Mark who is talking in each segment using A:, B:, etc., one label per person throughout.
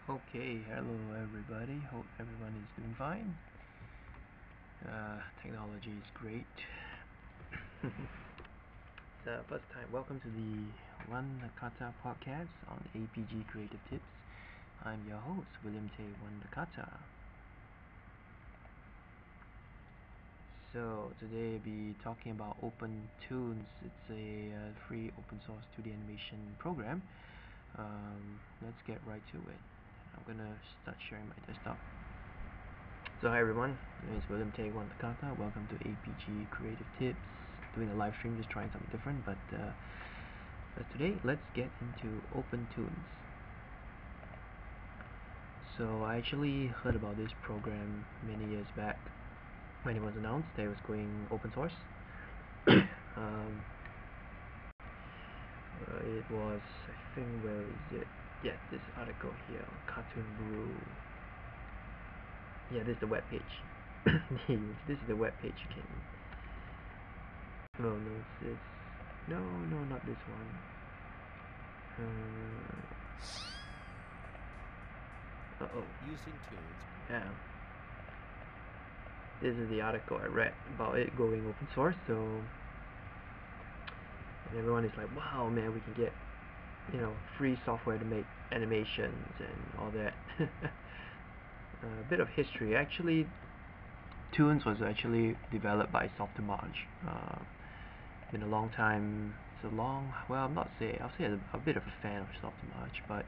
A: Okay, hello everybody. Hope everyone is doing fine. Technology is great. It's first time. Welcome to the 1Nakata podcast on APG Creative Tips. I'm your host, William Tay 1Nakata. So today I'll be talking about OpenToonz. It's a free open source 2D animation program. Let's get right to it. I'm gonna start sharing my desktop. So hi everyone, my name is William Tay 1Nakata. Welcome to APG Creative Tips. Doing a live stream, just trying something different. But today, let's get into OpenToonz. So I actually heard about this program many years back when it was announced that it was going open source. It was, I think, where is it? Yeah, this article here, Cartoon Brew. Yeah, this is the web page. This is the web page. You can. Oh no, this. No, not this one.
B: Using Toonz.
A: Yeah. This is the article I read about it going open source. So, and everyone is like, wow, man, we can get, free software to make animations and all that. A bit of history. Actually, Toonz was actually developed by Softimage. Been a long time. Well, I'll say a bit of a fan of Softimage, but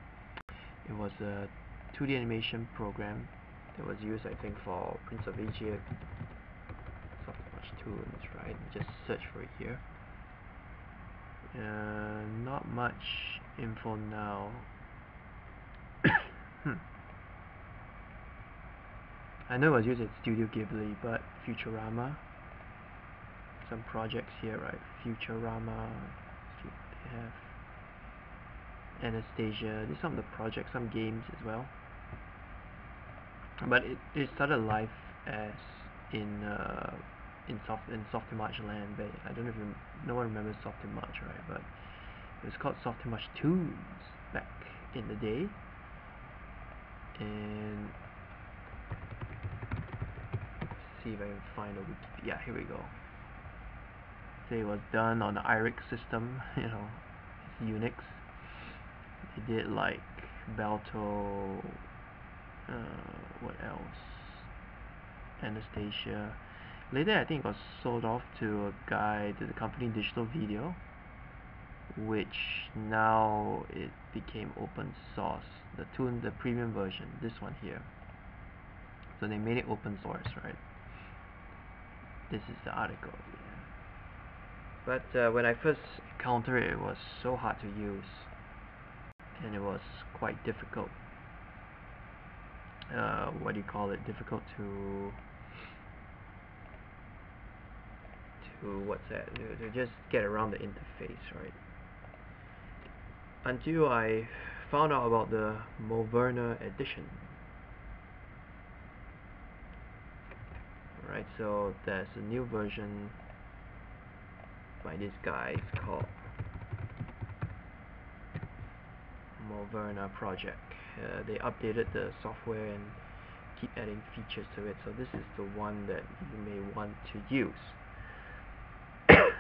A: it was a 2D animation program that was used, I think, for Prince of Egypt. Softimage Toonz, right? Just search for it here. Not much info now. I know it was used at Studio Ghibli, but Futurama. Some projects here, right? Futurama. They have Anastasia. These are some of the projects, some games as well. But it started life as in Softimage land, but I don't know if no one remembers Softimage, right? But it was called Softimage Toonz back in the day, and let's see if I can find a wiki. Yeah, here we go. So it was done on the IRIX system, it's Unix. They did like Balto, what else? Anastasia. Later, I think it was sold off to the company Digital Video, which now it became open source. The premium version, this one here. So they made it open source, right? This is the article. Yeah. But when I first encountered it, it was so hard to use, and it was quite difficult. What do you call it? Difficult to what's that? To just get around the interface, right? Until I found out about the Moverna edition. Right, so there's a new version by this guy. It's called Moverna project. They updated the software and keep adding features to it. So this is the one that you may want to use.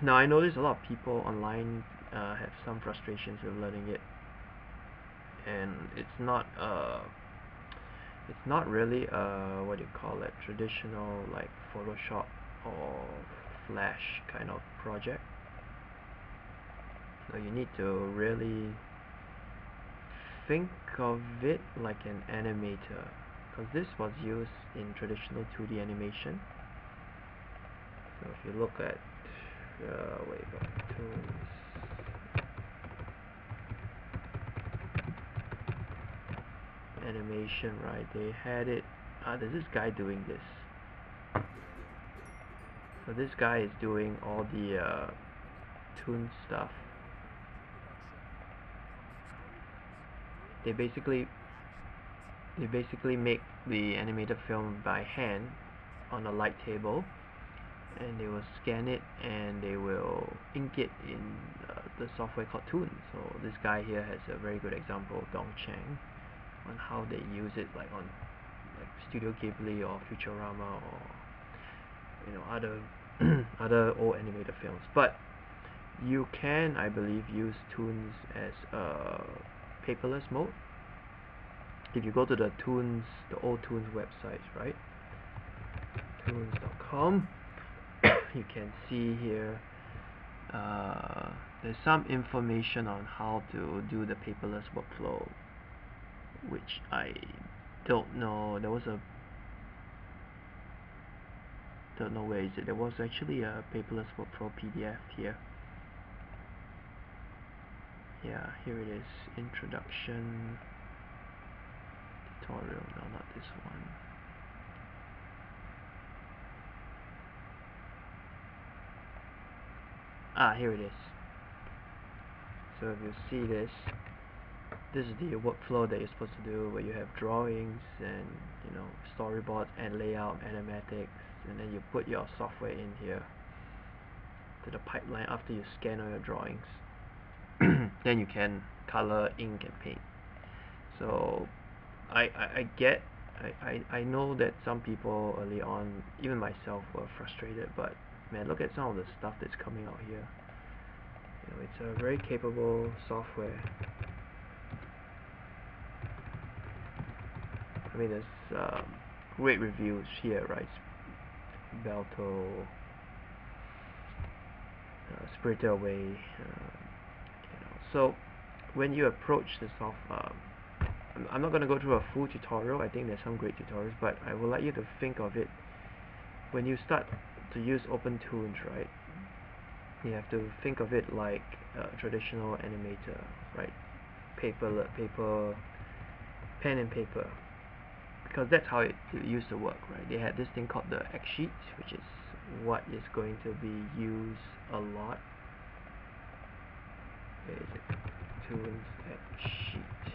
A: Now I notice a lot of people online have some frustrations with learning it, and it's not really what do you call it, traditional like Photoshop or Flash kind of project. So you need to really think of it like an animator, because this was used in traditional 2D animation. So if you look at Toonz. Animation, right? They had it. There's this guy doing this. So this guy is doing all the Toonz stuff. They basically make the animated film by hand on a light table, and they will scan it and they will ink it in the software called Toonz. So this guy here has a very good example, Dong Chang. on how they use it, like on like Studio Ghibli or Futurama or other other old animated films. But you can, I believe, use Toonz as a paperless mode. If you go to the old Toonz website, right, toonz.com, you can see here there's some information on how to do the paperless workflow, which I don't know. Don't know where is it. There was actually a paperless workflow PDF here. Yeah, here it is. Introduction tutorial. No, not this one. Here it is. So if you see this is the workflow that you're supposed to do, where you have drawings and storyboards and layout, animatics, and then you put your software in here to the pipeline after you scan all your drawings. Then you can color, ink, and paint. So I know that some people early on, even myself, were frustrated, but man, look at some of the stuff that's coming out here. It's a very capable software. I mean, there's great reviews here, right? Balto, Spirited Away. So when you approach the software, I'm not going to go through a full tutorial. I think there's some great tutorials, but I would like you to think of it when you start to use OpenToonz, right? You have to think of it like a traditional animator, right? Pen and paper, because that's how it used to work, right? They had this thing called the X sheet, which is what is going to be used a lot. Where is it? Toonz X sheet.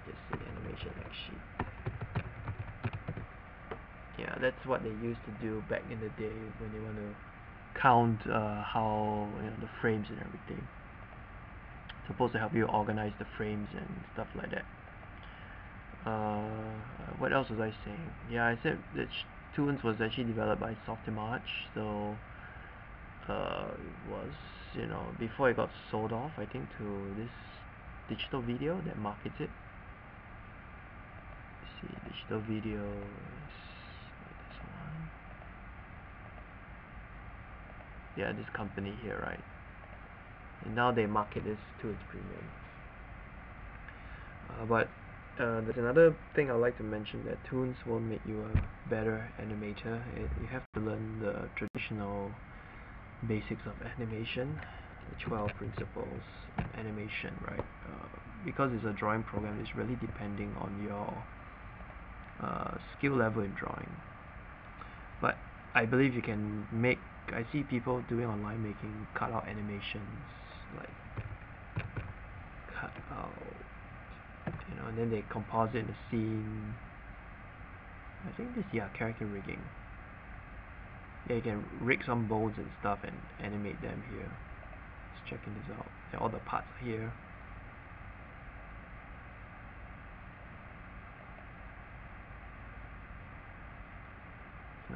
A: Just the animation X sheet. Yeah, that's what they used to do back in the day when they want to count how the frames and everything. It's supposed to help you organize the frames and stuff like that. What else was I saying? Yeah, I said that Toonz was actually developed by Softimage, so it was before it got sold off, I think, to this Digital Video that markets it. Let's see, Digital Video is this one. Yeah, this company here, right? And now they market this Toonz Premium. But there's another thing I'd like to mention, that Toonz won't make you a better animator. You have to learn the traditional basics of animation, the 12 principles of animation, right? Because it's a drawing program, it's really depending on your skill level in drawing. But I believe you can make, I see people doing online making cutout animations, like cut out, and then they composite the scene. I think this, yeah, character rigging. Yeah, you can rig some bones and stuff and animate them here. Just checking this out. Yeah, all the parts are here. So,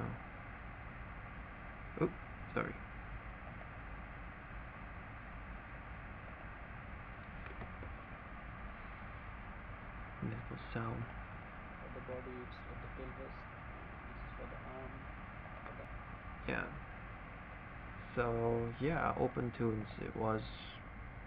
A: oops, sorry. There's no sound.
B: For the body, it's for the pelvis. This is for the arm.
A: Yeah. So yeah, OpenToonz, it was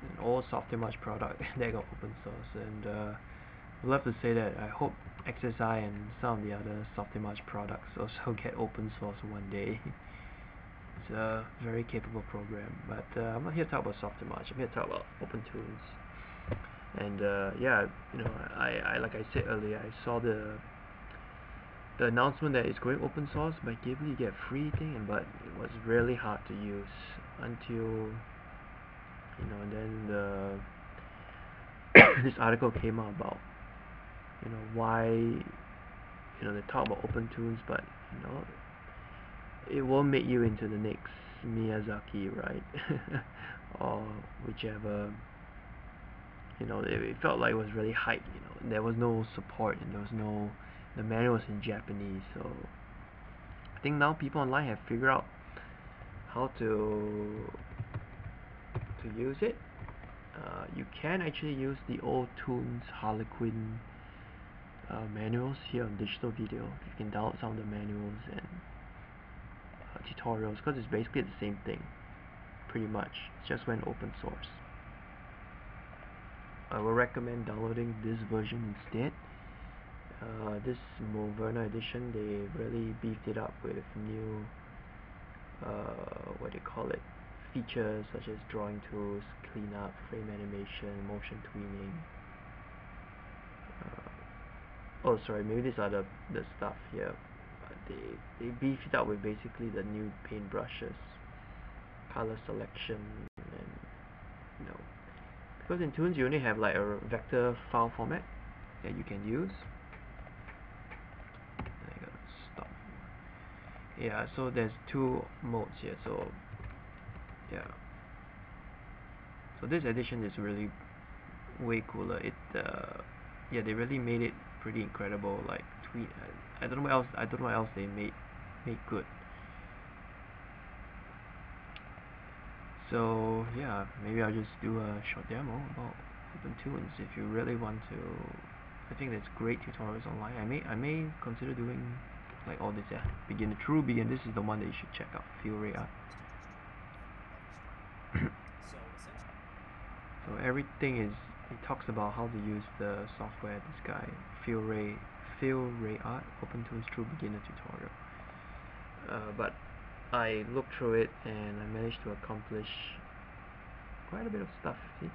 A: an old Softimage product that got open source, and I'd love to say that I hope XSI and some of the other Softimage products also get open source one day. It's a very capable program, but I'm not here to talk about Softimage. I'm here to talk about OpenToonz. And yeah, I like I said earlier, I saw the announcement that it's going open source by Ghibli. You get free thing, but it was really hard to use until and then this article came out about why they talk about OpenToonz, but it won't make you into the next Miyazaki, right? Or whichever You know, it felt like it was really hyped. You know, there was no support and the manual was in Japanese. So I think now people online have figured out how to use it. You can actually use the OpenToonz Harlequin manuals here on digital video. You can download some of the manuals and tutorials, because it's basically the same thing, pretty much. It's just went open source. I will recommend downloading this version instead. This Moverna edition, they really beefed it up with new what do you call it, features such as drawing tools, cleanup, frame animation, motion tweening. Oh sorry, maybe these are the stuff here. They beefed it up with basically the new paintbrushes, color selection, and you know, because in Toonz you only have like a vector file format that you can use. I gotta stop. Yeah, so there's two modes here. So yeah, so this edition is really way cooler. Yeah, they really made it pretty incredible. Like I don't know what else they made good. So yeah, maybe I'll just do a short demo about OpenToonz. If you really want to, I think there's great tutorials online. I may consider doing like all this. Yeah, true beginner. This is the one that you should check out. Field Art. So everything is, it talks about how to use the software. This guy, Field Art, OpenToonz True Beginner Tutorial. But I looked through it and I managed to accomplish quite a bit of stuff. See?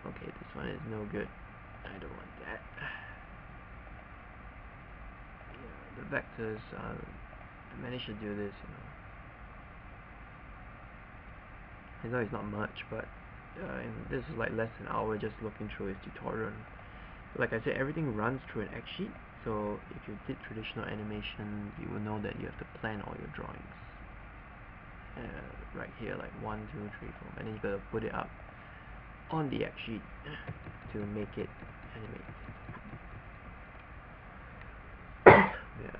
A: Okay, this one is no good. I don't want that. Yeah, the vectors. I managed to do this. I know it's not much, but and this is like less than an hour just looking through his tutorial. Like I said, everything runs through an X sheet, so if you did traditional animation, you will know that you have to plan all your drawings. Right here, like 1, 2, 3, 4, and then you gotta put it up on the X sheet to make it animate. Yeah.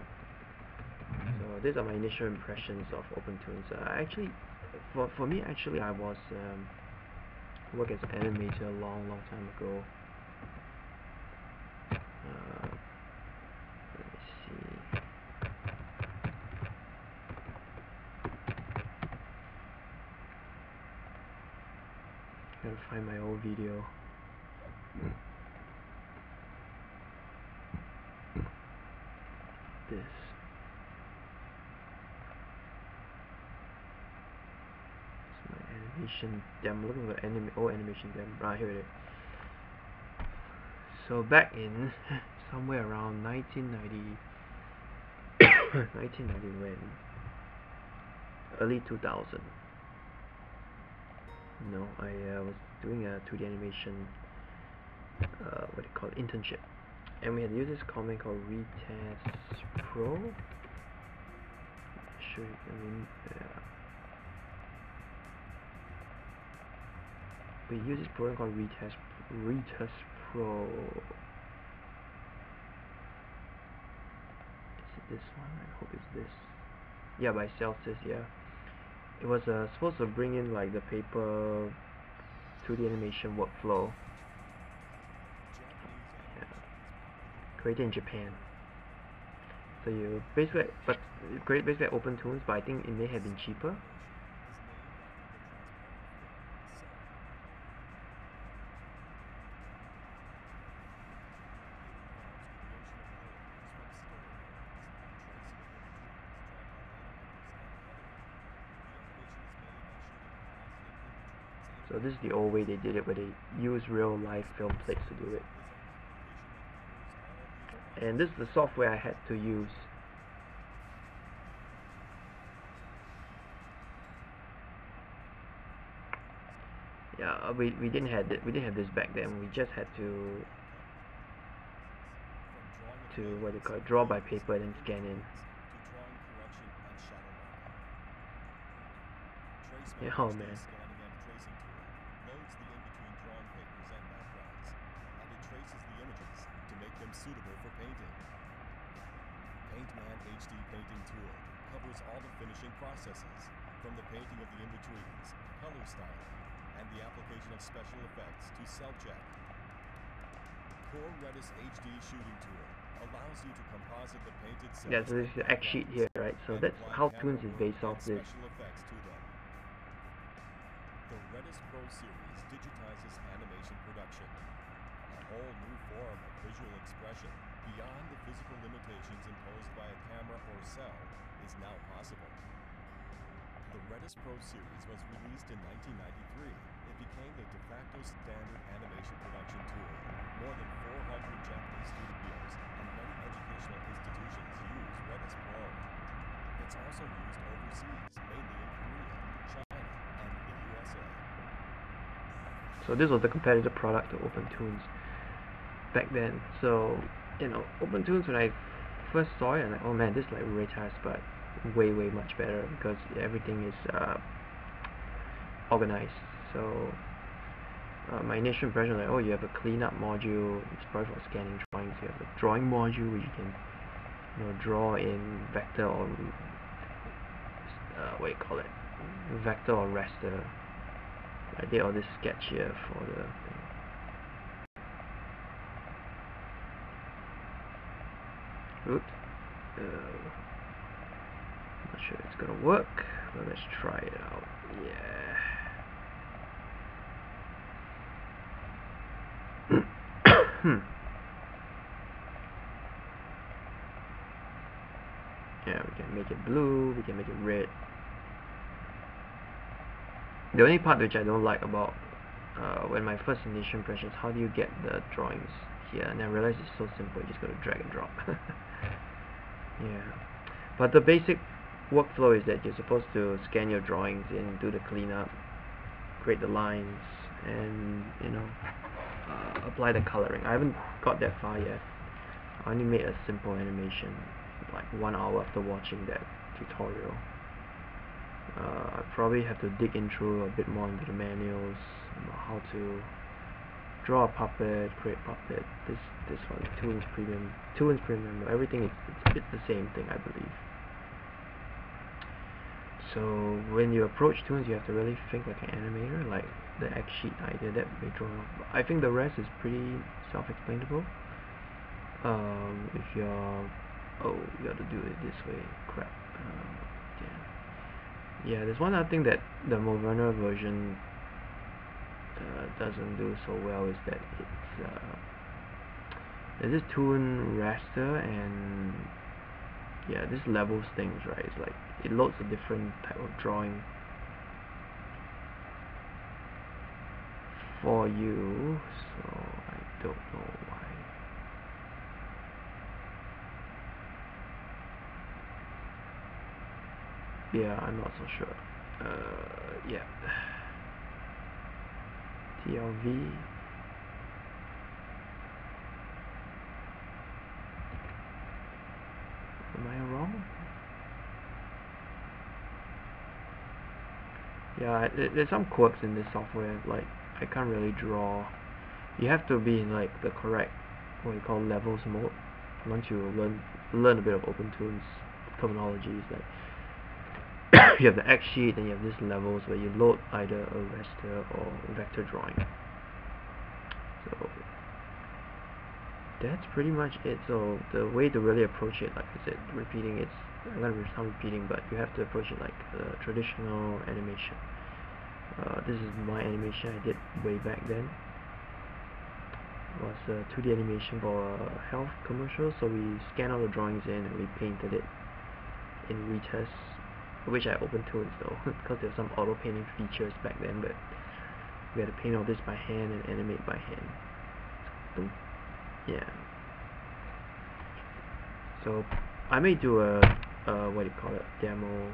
A: So these are my initial impressions of OpenToonz. Actually, for me, actually, I was worked as an animator a long time ago. Let me see. Gotta find my old video. This. It's my animation demo. Looking for old animation demo. Right, here it is. So back in somewhere around 1990, 1990 when, early 2000. No, I was doing a 2D animation, what do you call it, internship, and we had to use this command called Retest Pro. Sure, we use this program called Retest Pro. Is it this one? I hope it's this. Yeah, by Celsius. Yeah. It was supposed to bring in like the paper 2D animation workflow. Yeah. Created in Japan. So you basically, but create basically OpenToonz, but I think it may have been cheaper. So this is the old way they did it, where they use real life film plates to do it. And this is the software I had to use. Yeah, we didn't have this back then. We just had to what do you call it, draw by paper and then scan in. Yeah, oh man.
C: suitable for painting. PaintMan HD Painting Tool covers all the finishing processes, from the painting of the in-betweens, color styling, and the application of special effects to cell check. Core Redis HD Shooting Tool allows you to composite the painted cells.
A: Yeah, so this is the X sheet here, right? So that's how Toonz is based off this.
C: Special effects to them. The Redis Pro series digitizes animation production. A whole new form of visual expression beyond the physical limitations imposed by a camera or cell is now possible. The Redis Pro series was released in 1993. It became the de facto standard animation production tool. More than 400 Japanese studios and many educational institutions use Redis Pro. It's also used overseas, mainly in Korea, China, and the USA.
A: So this was the competitor product to OpenToonz back then. So, you know, OpenToonz, when I first saw it, I'm like, oh man, this is like retest, but way much better because everything is organized. So my initial impression, like, oh, you have a cleanup module. It's probably for scanning drawings. You have a drawing module where you can, you know, draw in vector or what do you call it, vector or raster. I did all this sketch here for the thing. Oops. Not sure it's gonna work, but let's try it out. Yeah. Yeah, we can make it blue, we can make it red. The only part which I don't like about when my first initial impression is how do you get the drawings here, and I realized it's so simple, you just gotta drag and drop. Yeah, but the basic workflow is that you're supposed to scan your drawings in, do the cleanup, create the lines, and, you know, apply the coloring. I haven't got that far yet. I only made a simple animation like 1 hour after watching that tutorial. I probably have to dig in through a bit more into the manuals about how to draw a puppet, create puppet. This one, Toonz Premium, everything it's the same thing, I believe. So when you approach Toonz, you have to really think like an animator, like the X sheet idea that we draw. I think the rest is pretty self-explainable. If you're, oh, you got to do it this way, crap. Yeah, there's one other thing that the Movernal version doesn't do so well, is that it's there's this toon raster, and yeah, this levels things, right? It's like it loads a different type of drawing for you, so I don't know why. Yeah, I'm not so sure. Yeah. TLV. Am I wrong? Yeah, there's some quirks in this software, like I can't really draw. You have to be in like the correct, what you call levels mode. Once you learn a bit of OpenToonz terminology, it's like you have the X sheet, then you have these levels where you load either a raster or vector drawing. So that's pretty much it. So the way to really approach it, like I said, repeating, I'm gonna sound repeating, but you have to approach it like traditional animation. This is my animation I did way back then. It was a 2D animation for a health commercial, so we scanned all the drawings in and we painted it in retest, which I OpenToonz though, because there's some auto painting features back then, but we had to paint all this by hand and animate by hand. Yeah. So I may do a what do you call it, demo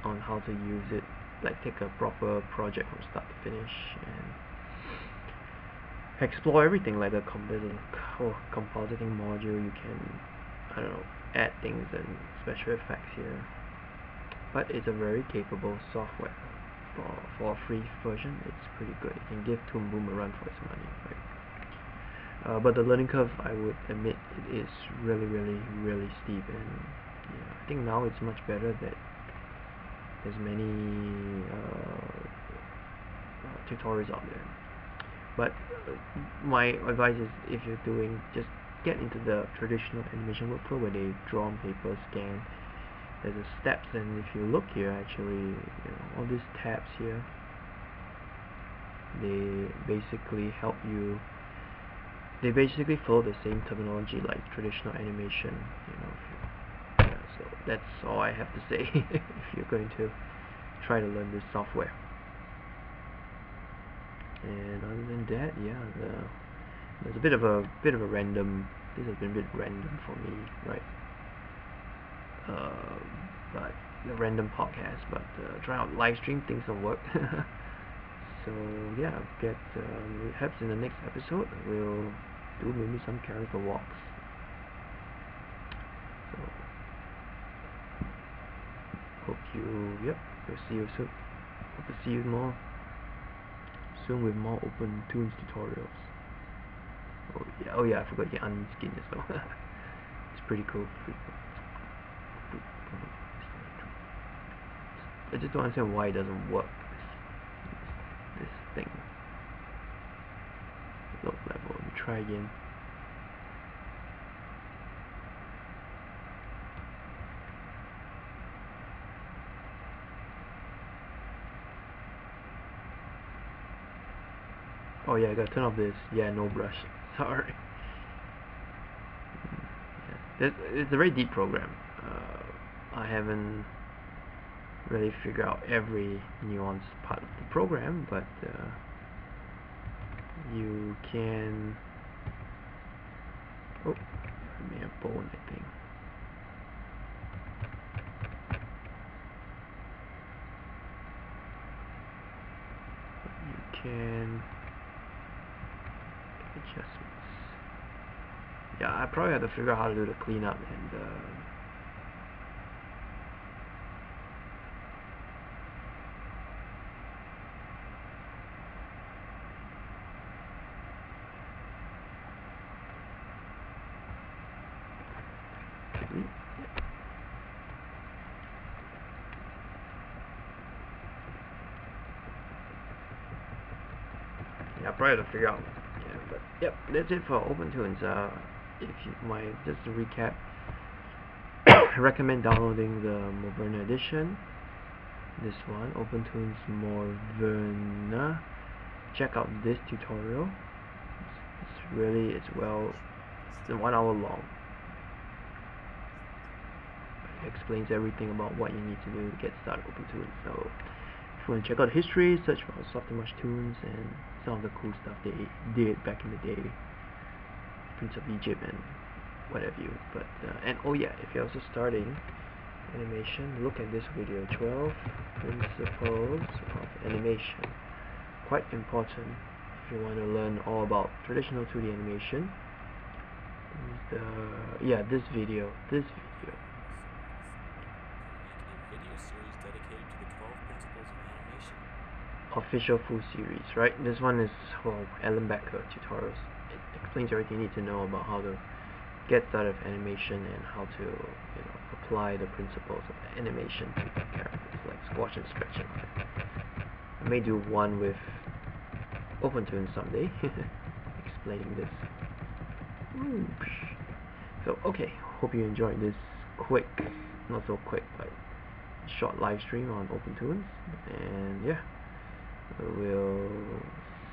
A: on how to use it, like take a proper project from start to finish and explore everything, like the compositing module. You can, I don't know, add things and special effects here, but it's a very capable software. For a free version, it's pretty good. You can give Toon Boom a run for its money, right? But the learning curve, I would admit, it is really steep, and yeah, I think now it's much better that there's many tutorials out there. But my advice is, if you're doing, just get into the traditional animation workflow where they draw on paper, scan. There's the steps, and if you look here, actually, all these tabs here, they basically help you. They basically follow the same terminology like traditional animation. Yeah, so that's all I have to say if you're going to try to learn this software. And other than that, yeah, there's a bit of a random. This has been a bit random for me, right? But the random podcast, but try out live stream, things don't work. So yeah, perhaps in the next episode we'll do maybe some character walks. So we'll see you soon. Hope to see you more soon with more OpenToonz tutorials. Oh yeah, I forgot the onion skin as well. It's pretty cool. I just don't understand why it doesn't work. This thing. Low level. Let me try again. Oh yeah, I gotta turn off this. Yeah, no brush. Sorry. It's a very deep program. I haven't really figured out every nuance part of the program, but you can. Oh, I may have bone, I think. You can adjustments. Yeah, I probably have to figure out how to do the cleanup and yeah, I probably have to figure out. Yeah, but yep, that's it for OpenToonz. If you just to recap, I recommend downloading the Moderna edition. This one, OpenToonz Moderna. Check out this tutorial. It's 1 hour long. It explains everything about what you need to do to get started with OpenToonz. So if you want to check out the history, search for Softimage Toons and some of the cool stuff they did back in the day, Prince of Egypt and what have you. But and oh yeah, if you're also starting animation, look at this video, 12 principles of animation. Quite important if you want to learn all about traditional 2D animation. This video.
D: Make a video series dedicated to the 12 principles of animation.
A: Official full series, right? This one is Alan Becker tutorials. It explains everything you need to know about how to get started with animation and how to apply the principles of animation to characters like squash and stretch and all that. I may do one with OpenToonz someday explaining this. So okay, hope you enjoyed this quick, not so quick, but short live stream on OpenToonz, and yeah, we'll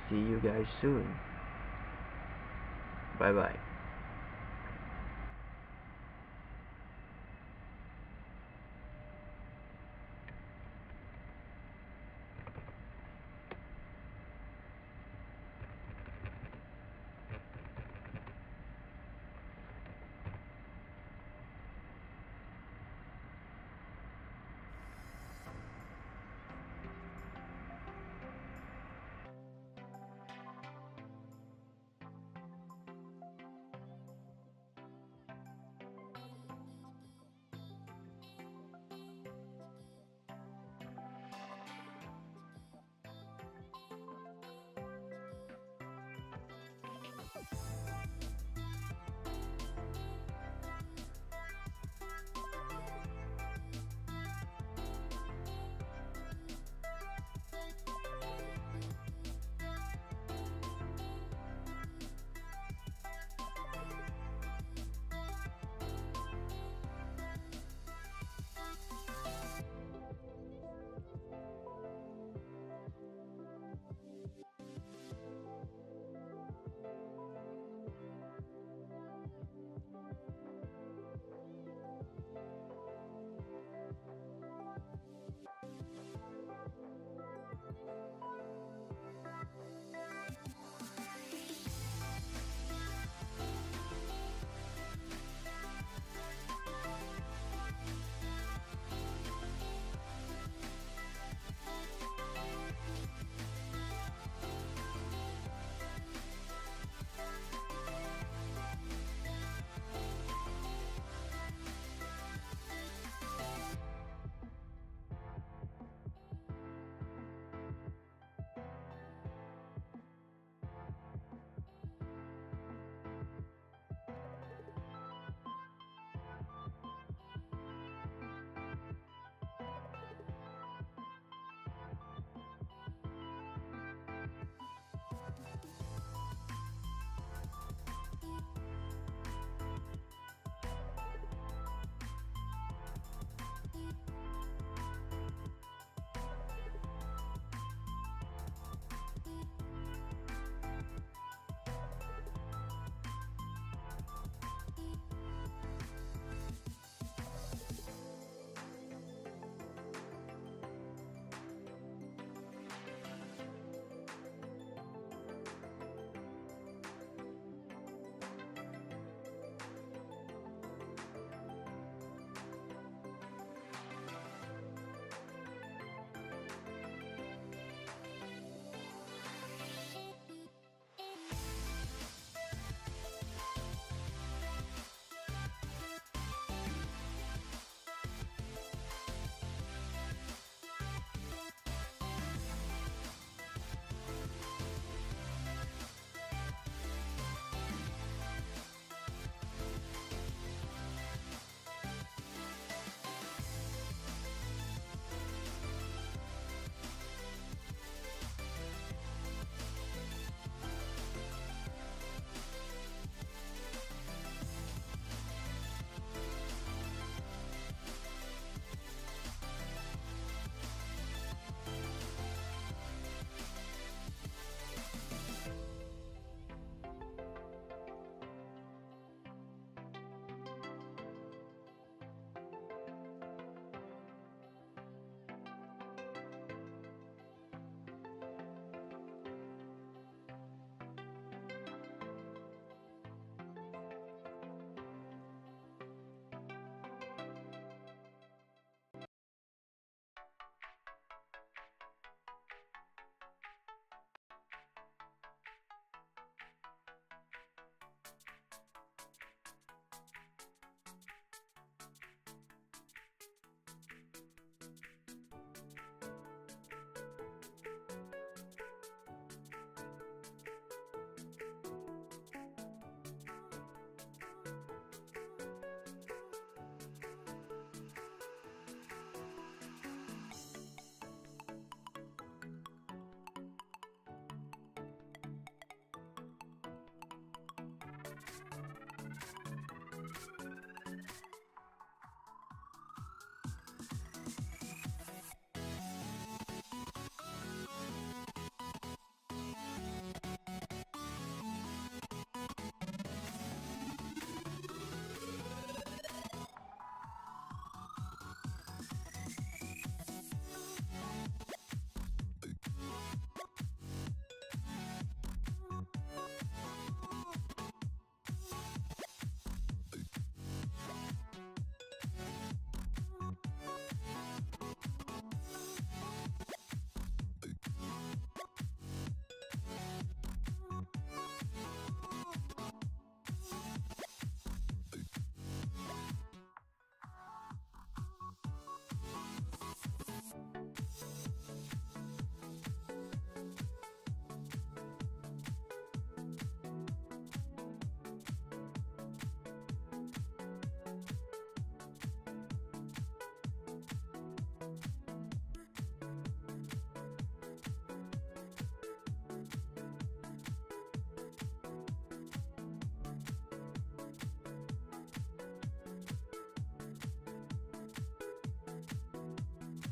A: see you guys soon. Bye bye.